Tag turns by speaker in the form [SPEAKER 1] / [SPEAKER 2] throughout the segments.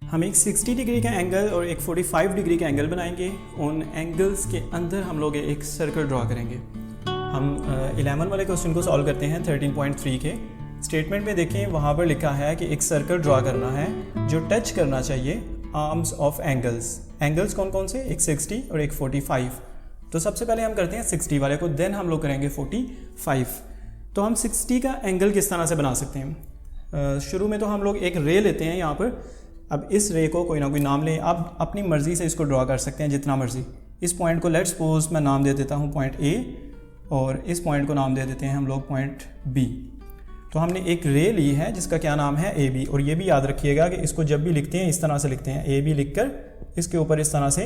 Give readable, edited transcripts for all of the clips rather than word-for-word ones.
[SPEAKER 1] हम एक 60 डिग्री का एंगल और एक 45 डिग्री का एंगल बनाएंगे। उन एंगल्स के अंदर हम लोग एक सर्कल ड्रॉ करेंगे। हम 11 वाले क्वेश्चन को सॉल्व करते हैं 13.3 के। स्टेटमेंट में देखें, वहाँ पर लिखा है कि एक सर्कल ड्रॉ करना है जो टच करना चाहिए आर्म्स ऑफ एंगल्स। एंगल्स कौन कौन से? एक 60 और एक 45। तो सबसे पहले हम करते हैं 60 वाले को, देन हम लोग करेंगे 45। तो हम 60 का एंगल किस तरह से बना सकते हैं? शुरू में तो हम लोग एक रे लेते हैं यहाँ पर। अब इस रे को कोई ना कोई नाम लें, आप अपनी मर्ज़ी से इसको ड्रॉ कर सकते हैं जितना मर्ज़ी। इस पॉइंट को लेट्स सपोज मैं नाम दे देता हूँ पॉइंट ए, और इस पॉइंट को नाम दे देते हैं हम लोग पॉइंट बी। तो हमने एक रे ली है जिसका क्या नाम है ए बी। और ये भी याद रखिएगा कि इसको जब भी लिखते हैं इस तरह से लिखते हैं, ए बी लिख कर इसके ऊपर इस तरह से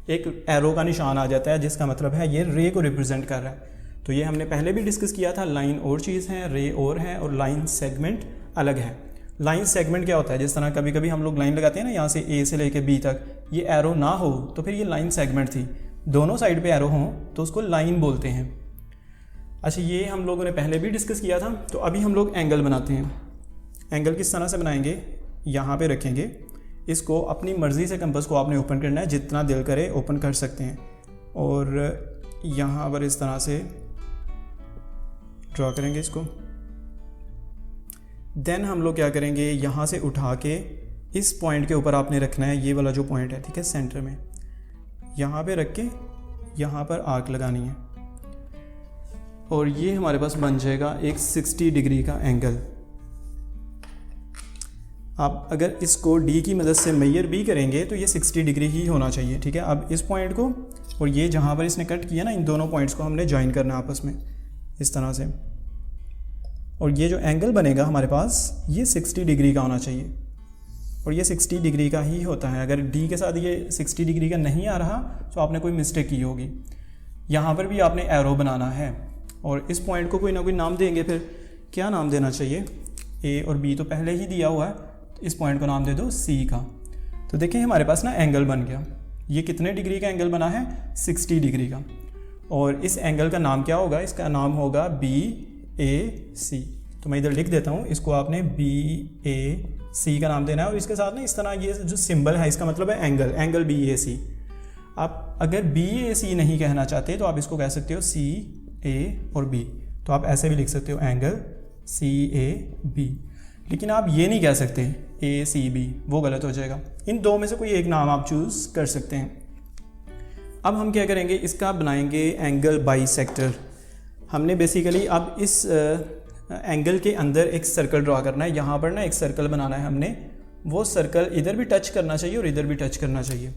[SPEAKER 1] एक एरो का निशान आ जाता है, जिसका मतलब है ये रे को रिप्रेजेंट कर रहा है। तो ये हमने पहले भी डिस्कस किया था, लाइन और चीज़ है, रे और है, और लाइन सेगमेंट अलग है। लाइन सेगमेंट क्या होता है? जिस तरह कभी कभी हम लोग लाइन लगाते हैं ना, यहाँ से ए से लेके बी तक, ये एरो ना हो तो फिर ये लाइन सेगमेंट थी। दोनों साइड पे एरो हों तो उसको लाइन बोलते हैं। अच्छा, ये हम लोगों ने पहले भी डिस्कस किया था। तो अभी हम लोग एंगल बनाते हैं। एंगल किस तरह से बनाएंगे? यहाँ पे रखेंगे इसको, अपनी मर्ज़ी से कंपास को आपने ओपन करना है, जितना दिल करे ओपन कर सकते हैं। और यहाँ पर इस तरह से ड्रॉ करेंगे इसको। देन हम लोग क्या करेंगे, यहाँ से उठा के इस पॉइंट के ऊपर आपने रखना है, ये वाला जो पॉइंट है, ठीक है, सेंटर में यहाँ पे रख के यहाँ पर आर्क लगानी है। और ये हमारे पास बन जाएगा एक 60 डिग्री का एंगल। आप अगर इसको डी की मदद से मेजर भी करेंगे तो ये 60 डिग्री ही होना चाहिए, ठीक है। अब इस पॉइंट को और ये जहाँ पर इसने कट किया ना, इन दोनों पॉइंट्स को हमने ज्वाइन करना है आपस में इस तरह से। और ये जो एंगल बनेगा हमारे पास, ये 60 डिग्री का होना चाहिए, और ये 60 डिग्री का ही होता है। अगर डी के साथ ये 60 डिग्री का नहीं आ रहा तो आपने कोई मिस्टेक की होगी। यहाँ पर भी आपने एरो बनाना है, और इस पॉइंट को कोई ना कोई नाम देंगे। फिर क्या नाम देना चाहिए? ए और बी तो पहले ही दिया हुआ है, तो इस पॉइंट को नाम दे दो सी का। तो देखें हमारे पास ना एंगल बन गया। ये कितने डिग्री का एंगल बना है? 60 डिग्री का। और इस एंगल का नाम क्या होगा? इसका नाम होगा बी ए सी। तो मैं इधर लिख देता हूँ, इसको आपने बी ए सी का नाम देना है। और इसके साथ ना इस तरह ये जो सिंबल है, इसका मतलब है एंगल, एंगल बी ए सी। आप अगर बी ए सी नहीं कहना चाहते तो आप इसको कह सकते हो सी ए और बी। तो आप ऐसे भी लिख सकते हो, एंगल सी ए बी। लेकिन आप ये नहीं कह सकते ए सी बी, वो गलत हो जाएगा। इन दो में से कोई एक नाम आप चूज़ कर सकते हैं। अब हम क्या करेंगे, इसका बनाएंगे एंगल बाइसेक्टर। हमने बेसिकली अब इस एंगल के अंदर एक सर्कल ड्रॉ करना है। यहाँ पर ना एक सर्कल बनाना है हमने। वो सर्कल इधर भी टच करना चाहिए और इधर भी टच करना चाहिए।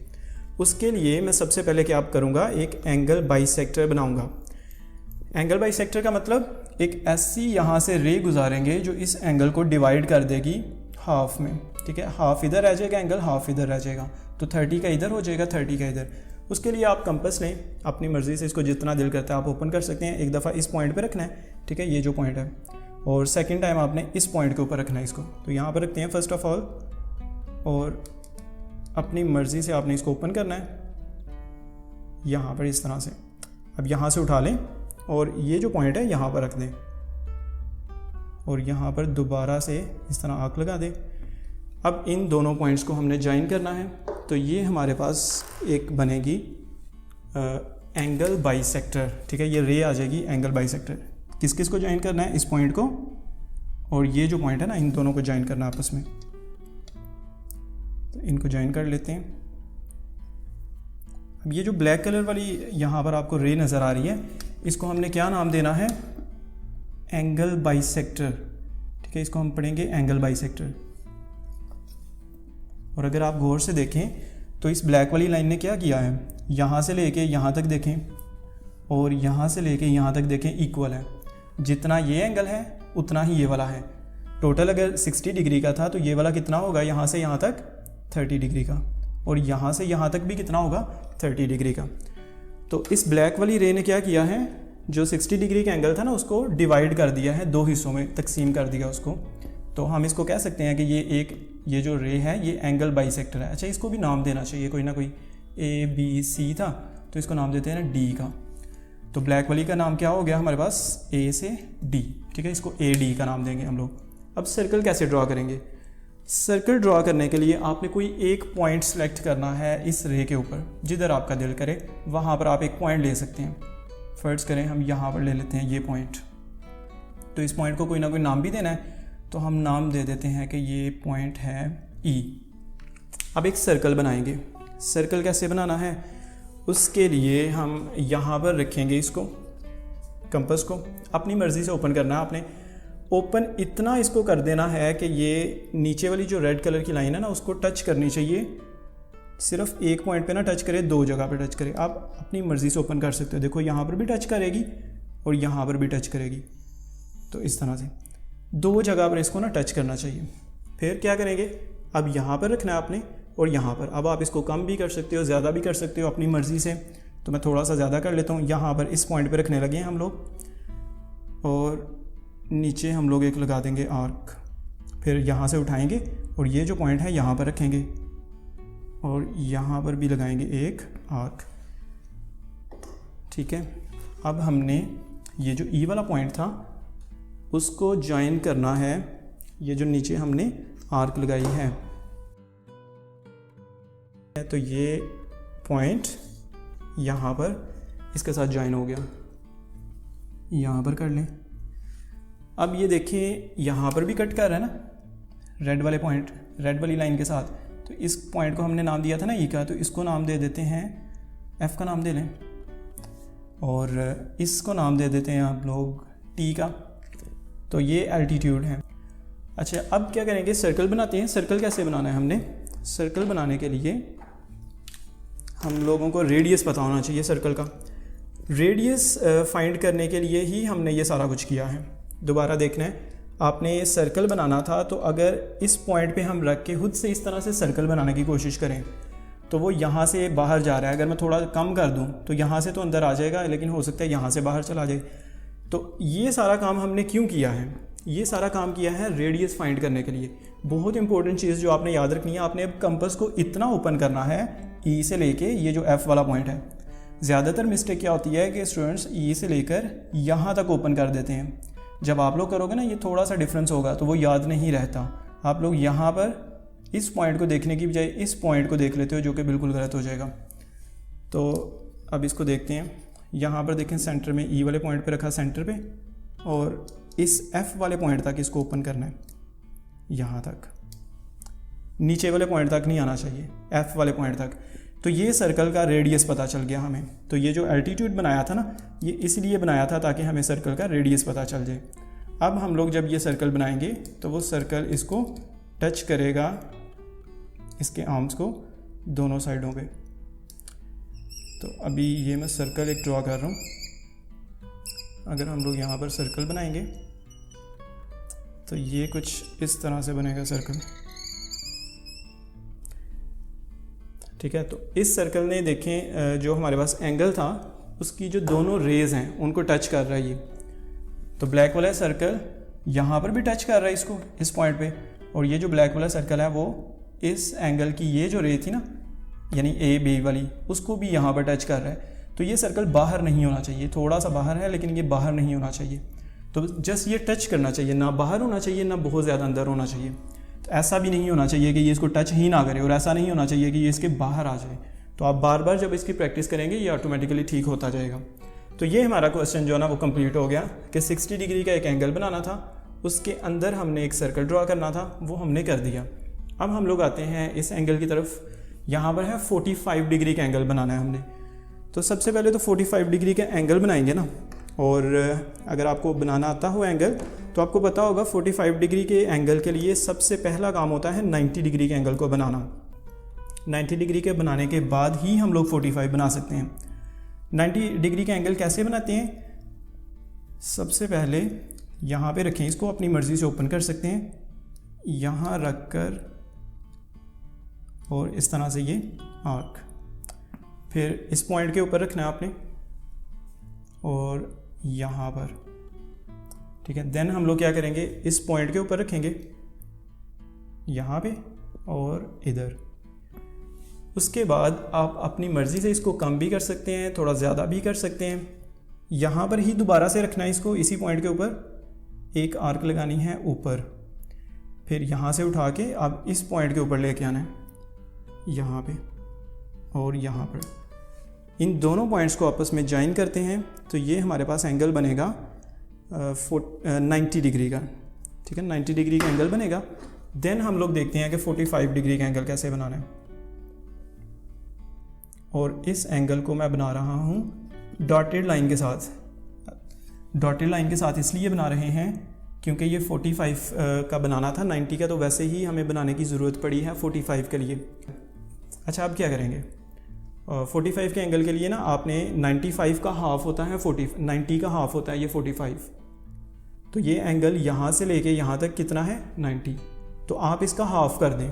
[SPEAKER 1] उसके लिए मैं सबसे पहले क्या करूँगा, एक एंगल बाइसेक्टर बनाऊँगा। एंगल बाइसेक्टर का मतलब एक ऐसी यहाँ से रे गुजारेंगे जो इस एंगल को डिवाइड कर देगी हाफ में, ठीक है। हाफ इधर रह जाएगा एंगल, हाफ इधर रह जाएगा। तो 30 का इधर हो जाएगा, 30 का इधर। उसके लिए आप कंपास लें, अपनी मर्ज़ी से इसको जितना दिल करता है आप ओपन कर सकते हैं। एक दफ़ा इस पॉइंट पे रखना है, ठीक है, ये जो पॉइंट है, और सेकंड टाइम आपने इस पॉइंट के ऊपर रखना है इसको। तो यहाँ पर रखते हैं फर्स्ट ऑफ ऑल, और अपनी मर्ज़ी से आपने इसको ओपन करना है यहाँ पर इस तरह से। अब यहाँ से उठा लें और ये जो पॉइंट है यहाँ पर रख दें, और यहाँ पर दोबारा से इस तरह आर्क लगा दें। अब इन दोनों पॉइंट्स को हमने ज्वाइन करना है। तो ये हमारे पास एक बनेगी एंगल बाइसेक्टर, ठीक है। ये रे आ जाएगी एंगल बाइसेक्टर। किस किस को ज्वाइन करना है? इस पॉइंट को और ये जो पॉइंट है ना, इन दोनों को ज्वाइन करना है आपस में। तो इनको ज्वाइन कर लेते हैं। अब ये जो ब्लैक कलर वाली यहाँ पर आपको रे नज़र आ रही है, इसको हमने क्या नाम देना है? एंगल बाइसेक्टर, ठीक है। इसको हम पढ़ेंगे एंगल बाइसेक्टर। और अगर आप गौर से देखें तो इस ब्लैक वाली लाइन ने क्या किया है, यहाँ से लेके यहाँ तक देखें और यहाँ से लेके यहाँ तक देखें, इक्वल है। जितना ये एंगल है उतना ही ये वाला है। टोटल अगर 60 डिग्री का था तो ये वाला कितना होगा? यहाँ से यहाँ तक 30 डिग्री का, और यहाँ से यहाँ तक भी कितना होगा? 30 डिग्री का। तो इस ब्लैक वाली रे ने क्या किया है, जो 60 डिग्री का एंगल था ना, उसको डिवाइड कर दिया है, दो हिस्सों में तकसीम कर दिया उसको। तो हम इसको कह सकते हैं कि ये जो रे है ये एंगल बाइसेक्टर है। अच्छा, इसको भी नाम देना चाहिए कोई ना कोई। ए बी सी था तो इसको नाम देते हैं ना डी का। तो ब्लैक वाली का नाम क्या हो गया हमारे पास? ए से डी, ठीक है। इसको ए डी का नाम देंगे हम लोग। अब सर्कल कैसे ड्रॉ करेंगे? सर्कल ड्रॉ करने के लिए आपने कोई एक पॉइंट सेलेक्ट करना है इस रे के ऊपर, जिधर आपका दिल करे वहाँ पर आप एक पॉइंट ले सकते हैं। फर्ज करें हम यहाँ पर ले लेते हैं ये पॉइंट, तो इस पॉइंट को कोई ना कोई नाम भी देना है, तो हम नाम दे देते हैं कि ये पॉइंट है E। अब एक सर्कल बनाएंगे। सर्कल कैसे बनाना है, उसके लिए हम यहाँ पर रखेंगे इसको, कंपास को अपनी मर्ज़ी से ओपन करना है आपने। ओपन इतना इसको कर देना है कि ये नीचे वाली जो रेड कलर की लाइन है ना उसको टच करनी चाहिए, सिर्फ एक पॉइंट पे ना टच करे, दो जगह पे टच करे। आप अपनी मर्ज़ी से ओपन कर सकते हो। देखो यहाँ पर भी टच करेगी और यहाँ पर भी टच करेगी, तो इस तरह से दो जगह पर इसको ना टच करना चाहिए। फिर क्या करेंगे, अब यहाँ पर रखना है आपने और यहाँ पर। अब आप इसको कम भी कर सकते हो, ज़्यादा भी कर सकते हो अपनी मर्ज़ी से, तो मैं थोड़ा सा ज़्यादा कर लेता हूँ। यहाँ पर इस पॉइंट पे रखने लगे हैं हम लोग, और नीचे हम लोग एक लगा देंगे आर्क। फिर यहाँ से उठाएंगे और ये जो पॉइंट है यहाँ पर रखेंगे और यहाँ पर भी लगाएंगे एक आर्क। ठीक है, अब हमने ये जो ई वाला पॉइंट था उसको ज्वाइन करना है, ये जो नीचे हमने आर्क लगाई है। तो ये पॉइंट यहाँ पर इसके साथ ज्वाइन हो गया, यहाँ पर कर लें। अब ये देखिए यहाँ पर भी कट कर रहा है ना रेड वाले पॉइंट, रेड वाली लाइन के साथ। तो इस पॉइंट को हमने नाम दिया था ना ई का, तो इसको नाम दे देते हैं, एफ का नाम दे लें, और इसको नाम दे देते हैं आप लोग टी का। तो ये एल्टीट्यूड है। अच्छा, अब क्या करेंगे, सर्कल बनाते हैं। सर्कल कैसे बनाना है हमने, सर्कल बनाने के लिए हम लोगों को रेडियस पता होना चाहिए सर्कल का। रेडियस फाइंड करने के लिए ही हमने ये सारा कुछ किया है। दोबारा देखना है, आपने सर्कल बनाना था, तो अगर इस पॉइंट पे हम रख के खुद से इस तरह से सर्कल बनाने की कोशिश करें तो वो यहाँ से बाहर जा रहा है। अगर मैं थोड़ा कम कर दूँ तो यहाँ से तो अंदर आ जाएगा, लेकिन हो सकता है यहाँ से बाहर चला जाए। तो ये सारा काम हमने क्यों किया है, ये सारा काम किया है रेडियस फाइंड करने के लिए। बहुत इंपॉर्टेंट चीज़ जो आपने याद रखनी है, आपने अब कंपास को इतना ओपन करना है ई से लेके ये जो एफ़ वाला पॉइंट है। ज़्यादातर मिस्टेक क्या होती है कि स्टूडेंट्स ई से लेकर यहाँ तक ओपन कर देते हैं। जब आप लोग करोगे ना ये थोड़ा सा डिफरेंस होगा तो वो याद नहीं रहता। आप लोग यहाँ पर इस पॉइंट को देखने की बजाय इस पॉइंट को देख लेते हो, जो कि बिल्कुल गलत हो जाएगा। तो अब इसको देखते हैं। यहाँ पर देखें सेंटर में ई वाले पॉइंट पे रखा सेंटर पे, और इस एफ़ वाले पॉइंट तक इसको ओपन करना है, यहाँ तक, नीचे वाले पॉइंट तक नहीं आना चाहिए, एफ़ वाले पॉइंट तक। तो ये सर्कल का रेडियस पता चल गया हमें। तो ये जो एल्टीट्यूड बनाया था ना, ये इसलिए बनाया था ताकि हमें सर्कल का रेडियस पता चल जाए। अब हम लोग जब ये सर्कल बनाएंगे तो वो सर्कल इसको टच करेगा, इसके आर्म्स को दोनों साइडों पे। तो अभी ये मैं सर्कल एक ड्रॉ कर रहा हूँ। अगर हम लोग यहाँ पर सर्कल बनाएंगे तो ये कुछ इस तरह से बनेगा सर्कल। ठीक है, तो इस सर्कल ने देखें जो हमारे पास एंगल था उसकी जो दोनों रेज हैं उनको टच कर रहा है ये। तो ब्लैक वाला सर्कल यहाँ पर भी टच कर रहा है इसको, इस पॉइंट पे, और ये जो ब्लैक वाला सर्कल है वो इस एंगल की ये जो रे थी ना, यानी ए बी वाली, उसको भी यहाँ पर टच कर रहा है। तो ये सर्कल बाहर नहीं होना चाहिए, थोड़ा सा बाहर है लेकिन ये बाहर नहीं होना चाहिए। तो जस्ट ये टच करना चाहिए, ना बाहर होना चाहिए ना बहुत ज़्यादा अंदर होना चाहिए। तो ऐसा भी नहीं होना चाहिए कि ये इसको टच ही ना करे, और ऐसा नहीं होना चाहिए कि ये इसके बाहर आ जाए। तो आप बार बार जब इसकी प्रैक्टिस करेंगे ये ऑटोमेटिकली ठीक होता जाएगा। तो ये हमारा क्वेश्चन जो है ना वो कंप्लीट हो गया कि 60 डिग्री का एक एंगल बनाना था, उसके अंदर हमने एक सर्कल ड्रॉ करना था, वो हमने कर दिया। अब हम लोग आते हैं इस एंगल की तरफ। यहाँ पर है 45 डिग्री का एंगल बनाना है हमने। तो सबसे पहले तो 45 डिग्री का एंगल बनाएंगे ना, और अगर आपको बनाना आता हो एंगल तो आपको पता होगा 45 डिग्री के एंगल के लिए सबसे पहला काम होता है 90 डिग्री के एंगल को बनाना। 90 डिग्री के बनाने के बाद ही हम लोग 45 बना सकते हैं। 90 डिग्री के एंगल कैसे बनाते हैं, सबसे पहले यहाँ पे रखें इसको, अपनी मर्ज़ी से ओपन कर सकते हैं, यहाँ रख कर और इस तरह से ये आर्क, फिर इस पॉइंट के ऊपर रखना है आपने और यहाँ पर। ठीक है, देन हम लोग क्या करेंगे, इस पॉइंट के ऊपर रखेंगे यहाँ पे और इधर। उसके बाद आप अपनी मर्ज़ी से इसको कम भी कर सकते हैं, थोड़ा ज़्यादा भी कर सकते हैं। यहाँ पर ही दोबारा से रखना है इसको, इसी पॉइंट के ऊपर एक आर्क लगानी है ऊपर। फिर यहाँ से उठा के अब इस पॉइंट के ऊपर लेके आना है, यहाँ पे और यहाँ पर। इन दोनों पॉइंट्स को आपस में ज्वाइन करते हैं तो ये हमारे पास एंगल बनेगा 90 डिग्री का, ठीक है, 90 डिग्री का एंगल बनेगा। देन हम लोग देखते हैं कि 45 डिग्री का एंगल कैसे बनाना है। और इस एंगल को मैं बना रहा हूँ डॉटेड लाइन के साथ। डॉटेड लाइन के साथ इसलिए बना रहे हैं क्योंकि ये 45 का बनाना था, 90 का तो वैसे ही हमें बनाने की ज़रूरत पड़ी है 45 के लिए। अच्छा, अब क्या करेंगे? 45 के एंगल के लिए ना आपने 95 का हाफ होता है 90 का हाफ होता है ये 45, तो ये एंगल यहाँ से लेके यहाँ तक कितना है 90, तो आप इसका हाफ कर दें।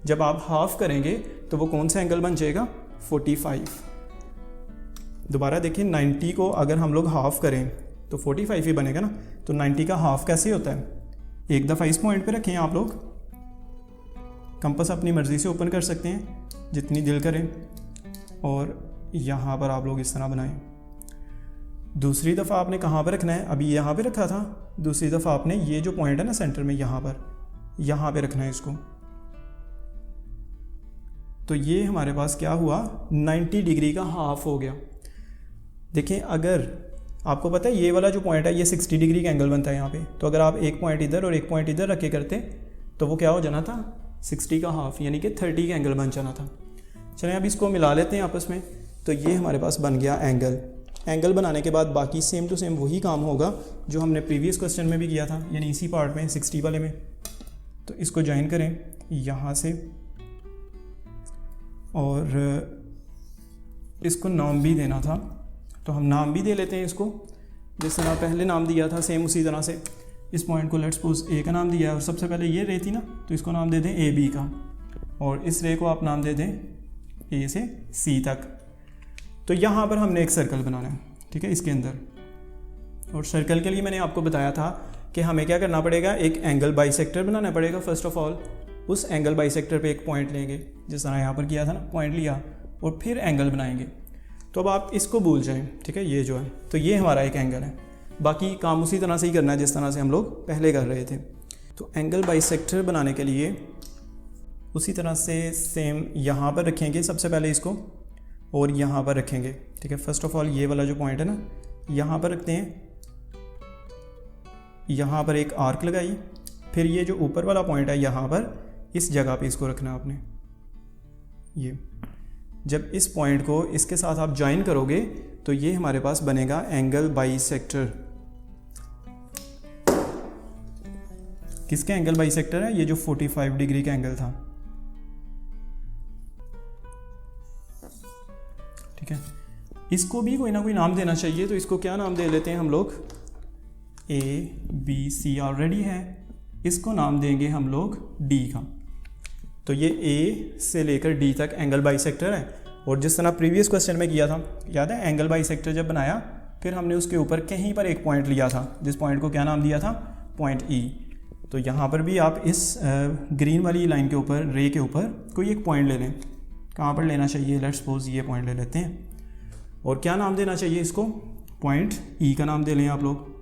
[SPEAKER 1] जब आप हाफ करेंगे तो वो कौन सा एंगल बन जाएगा? 45। दोबारा देखिए, 90 को अगर हम लोग हाफ करें तो 45 ही बनेगा ना। तो 90 का हाफ कैसे होता है? एक दफ़ा इस पॉइंट पे रखें आप लोग, कंपास अपनी मर्ज़ी से ओपन कर सकते हैं जितनी दिल करें, और यहाँ पर आप लोग इस तरह बनाएं। दूसरी दफ़ा आपने कहाँ पर रखना है? अभी यहाँ पे रखा था, दूसरी दफ़ा आपने ये जो पॉइंट है ना सेंटर में, यहाँ पे रखना है इसको। तो ये हमारे पास क्या हुआ? 90 डिग्री का हाफ हो गया। देखें, अगर आपको पता है ये वाला जो पॉइंट है ये 60 डिग्री का एंगल बनता है यहाँ पे, तो अगर आप एक पॉइंट इधर और एक पॉइंट इधर रख के करते तो वो क्या हो जाना था? 60 का हाफ, यानी कि 30 का एंगल बन जाना था। चलें अब इसको मिला लेते हैं आपस में। तो ये हमारे पास बन गया एंगल। एंगल बनाने के बाद बाकी सेम टू सेम वही काम होगा जो हमने प्रीवियस क्वेश्चन में भी किया था, यानी इसी पार्ट में 60 वाले में। तो इसको ज्वाइन करें यहाँ से और इसको नाम भी देना था, तो हम नाम भी दे लेते हैं इसको। जिस तरह पहले नाम दिया था सेम उसी तरह से इस पॉइंट को लेट्स सपोज ए का नाम दिया है, और सबसे पहले ये रे थी ना, तो इसको नाम दे दें ए बी का, और इस रे को आप नाम दे दें ए से सी तक। तो यहाँ पर हमने एक सर्कल बनाना है, ठीक है, इसके अंदर। और सर्कल के लिए मैंने आपको बताया था कि हमें क्या करना पड़ेगा? एक एंगल बाइसेक्टर बनाना पड़ेगा फर्स्ट ऑफ ऑल। उस एंगल बाइसेक्टर पे एक पॉइंट लेंगे, जिस तरह यहाँ पर किया था ना, पॉइंट लिया और फिर एंगल बनाएंगे। तो अब आप इसको भूल जाएं, ठीक है, ये जो है, तो ये हमारा एक एंगल है। बाकी काम उसी तरह से ही करना है जिस तरह से हम लोग पहले कर रहे थे। तो एंगल बाइसेक्टर बनाने के लिए उसी तरह से सेम यहाँ पर रखेंगे सबसे पहले इसको, और यहाँ पर रखेंगे, ठीक है। फर्स्ट ऑफ ऑल ये वाला जो पॉइंट है ना, यहाँ पर रखते हैं, यहाँ पर एक आर्क लगाई, फिर ये जो ऊपर वाला पॉइंट है यहाँ पर, इस जगह पे इसको रखना आपने। ये जब इस पॉइंट को इसके साथ आप ज्वाइन करोगे तो ये हमारे पास बनेगा एंगल बाइसेक्टर। किसका एंगल बाइसेक्टर है? ये जो 45 डिग्री का एंगल था, ठीक है। इसको भी कोई ना कोई नाम देना चाहिए, तो इसको क्या नाम दे लेते हैं हम लोग? ए बी सी ऑलरेडी है, इसको नाम देंगे हम लोग डी का। तो ये ए से लेकर डी तक एंगल बाइसेक्टर है। और जिस तरह प्रीवियस क्वेश्चन में किया था, याद है, एंगल बाइसेक्टर जब बनाया फिर हमने उसके ऊपर कहीं पर एक पॉइंट लिया था, जिस पॉइंट को क्या नाम दिया था? पॉइंट ई। तो यहाँ पर भी आप इस ग्रीन वाली लाइन के ऊपर, रे के ऊपर कोई एक पॉइंट ले लें। कहाँ पर लेना चाहिए? लेट्स सपोज ये पॉइंट ले लेते हैं, और क्या नाम देना चाहिए इसको? पॉइंट ई का नाम दे लें आप लोग।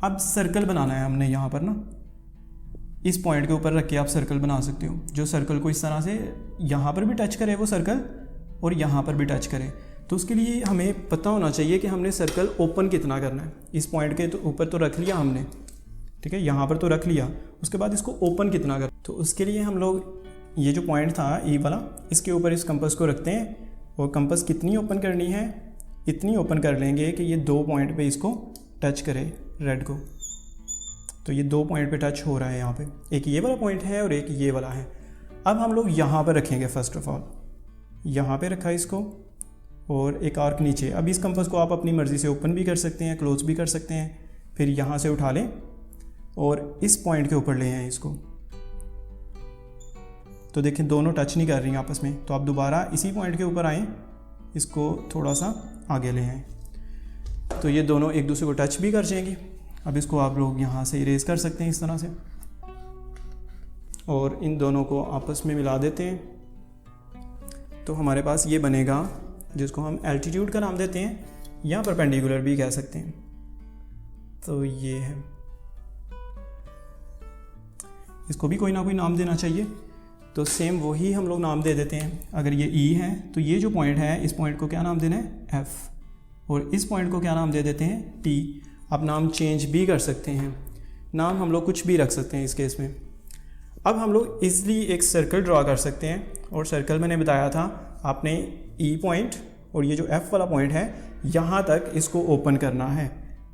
[SPEAKER 1] अब सर्कल बनाना है हमने यहाँ पर ना, इस पॉइंट के ऊपर रख के आप सर्कल बना सकते हो, जो सर्कल को इस तरह से यहाँ पर भी टच करे वो सर्कल, और यहाँ पर भी टच करे। तो उसके लिए हमें पता होना चाहिए कि हमने सर्कल ओपन कितना करना है। इस पॉइंट के तो ऊपर तो रख लिया हमने, ठीक है, यहाँ पर तो रख लिया, उसके बाद इसको ओपन कितना कर। तो उसके लिए हम लोग ये जो पॉइंट था ई वाला, इसके ऊपर इस कंपास को रखते हैं, और कंपास कितनी ओपन करनी है? इतनी ओपन कर लेंगे कि ये 2 पॉइंट पे इसको टच करे, रेड को। तो ये 2 पॉइंट पे टच हो रहा है यहाँ पे, एक ये वाला पॉइंट है और एक ये वाला है। अब हम लोग यहाँ पर रखेंगे, फर्स्ट ऑफ ऑल यहाँ पे रखा इसको, और एक आर्क नीचे। अब इस कंपास को आप अपनी मर्ज़ी से ओपन भी कर सकते हैं, क्लोज भी कर सकते हैं। फिर यहाँ से उठा लें और इस पॉइंट के ऊपर ले आएँ इसको। तो देखें दोनों टच नहीं कर रही आपस में, तो आप दोबारा इसी पॉइंट के ऊपर आएँ, इसको थोड़ा सा आगे ले आएँ, तो ये दोनों एक दूसरे को टच भी कर जाएंगी। अब इसको आप लोग यहाँ से इरेज कर सकते हैं इस तरह से, और इन दोनों को आपस में मिला देते हैं। तो हमारे पास ये बनेगा, जिसको हम एल्टीट्यूड का नाम देते हैं, या परपेंडिकुलर भी कह सकते हैं। तो ये है। इसको भी कोई ना कोई नाम देना चाहिए। तो सेम वही हम लोग नाम दे देते हैं। अगर ये ई है तो ये जो पॉइंट है इस पॉइंट को क्या नाम देना है, एफ़, और इस पॉइंट को क्या नाम दे देते हैं, टी। आप नाम चेंज भी कर सकते हैं, नाम हम लोग कुछ भी रख सकते हैं इस केस में। अब हम लोग ईज़िली एक सर्कल ड्रा कर सकते हैं, और सर्कल मैंने बताया था आपने ई पॉइंट और ये जो एफ़ वाला पॉइंट है यहाँ तक इसको ओपन करना है।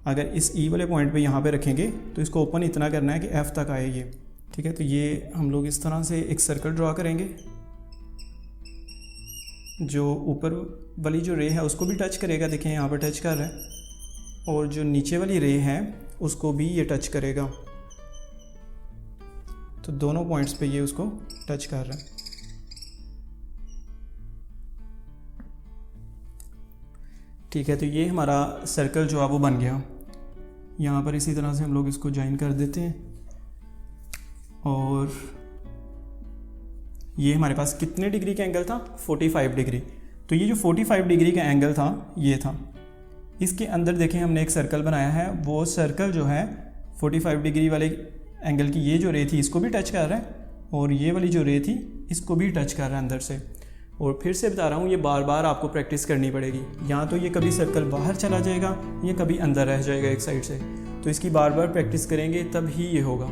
[SPEAKER 1] अगर इस ई वाले पॉइंट पे यहाँ पे रखेंगे तो इसको ओपन इतना करना है कि एफ़ तक आए ये, ठीक है। तो ये हम लोग इस तरह से एक सर्कल ड्रा करेंगे, जो ऊपर वाली जो रे है उसको भी टच करेगा, देखें यहाँ पर टच कर रहा है, और जो नीचे वाली रे है उसको भी ये टच करेगा। तो दोनों पॉइंट्स पे ये उसको टच कर रहा है। ठीक है, तो ये हमारा सर्कल जो है वो बन गया। यहाँ पर इसी तरह से हम लोग इसको ज्वाइन कर देते हैं, और ये हमारे पास कितने डिग्री का एंगल था, 45 डिग्री। तो ये जो 45 डिग्री का एंगल था ये था। इसके अंदर देखें हमने एक सर्कल बनाया है, वो सर्कल जो है 45 डिग्री वाले एंगल की ये जो रे थी इसको भी टच कर रहा है, और ये वाली जो रे थी इसको भी टच कर रहा है अंदर से। और फिर से बता रहा हूँ, ये बार बार आपको प्रैक्टिस करनी पड़ेगी। या तो ये कभी सर्कल बाहर चला जाएगा या कभी अंदर रह जाएगा एक साइड से, तो इसकी बार बार प्रैक्टिस करेंगे तब ही ये होगा।